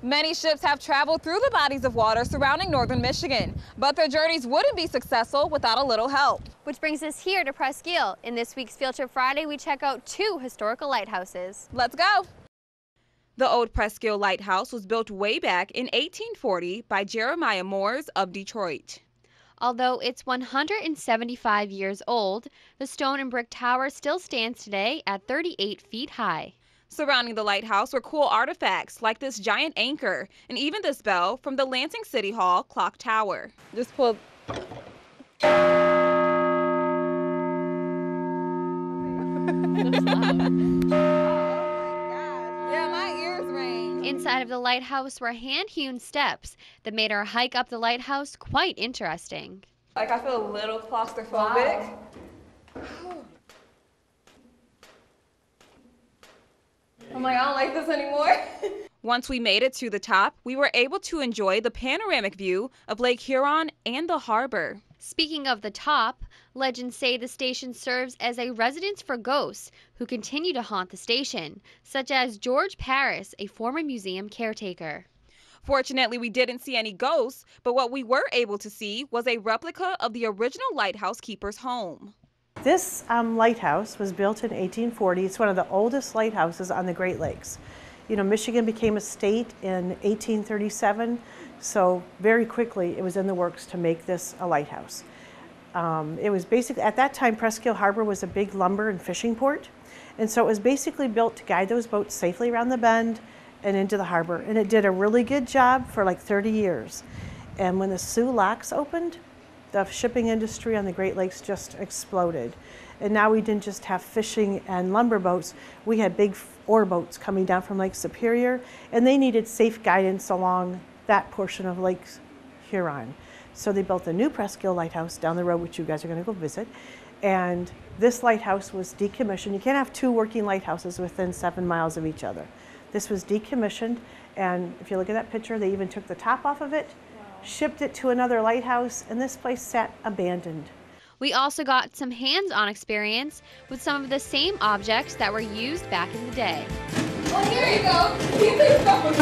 Many ships have traveled through the bodies of water surrounding northern Michigan, but their journeys wouldn't be successful without a little help. Which brings us here to Presque Isle. In this week's Field Trip Friday, we check out 2 historical lighthouses. Let's go. The old Presque Isle Lighthouse was built way back in 1840 by Jeremiah Moores of Detroit. Although it's 175 years old, the stone and brick tower still stands today at 38 feet high. Surrounding the lighthouse were cool artifacts like this giant anchor and even this bell from the Lansing City Hall clock tower. Just pull. Inside of the lighthouse were hand-hewn steps that made our hike up the lighthouse quite interesting. Like, I feel a little claustrophobic. Wow. I'm like, I don't like this anymore. Once we made it to the top, we were able to enjoy the panoramic view of Lake Huron and the harbor. Speaking of the top, legends say the station serves as a residence for ghosts who continue to haunt the station, such as George Paris, a former museum caretaker. Fortunately, we didn't see any ghosts, but what we were able to see was a replica of the original lighthouse keeper's home. This lighthouse was built in 1840. It's one of the oldest lighthouses on the Great Lakes. You know, Michigan became a state in 1837, so very quickly it was in the works to make this a lighthouse. It was basically, at that time, Presque Isle Harbor was a big lumber and fishing port, and so it was basically built to guide those boats safely around the bend and into the harbor, and it did a really good job for like 30 years. And when the Soo Locks opened, the shipping industry on the Great Lakes just exploded. And now we didn't just have fishing and lumber boats, we had big ore boats coming down from Lake Superior, and they needed safe guidance along that portion of Lake Huron. So they built a new Presque Isle Lighthouse down the road, which you guys are gonna go visit. And this lighthouse was decommissioned. You can't have 2 working lighthouses within 7 miles of each other. This was decommissioned, and if you look at that picture, they even took the top off of it, shipped it to another lighthouse, and this place sat abandoned. We also got some hands-on experience with some of the same objects that were used back in the day. Well, here you go. Keep this going.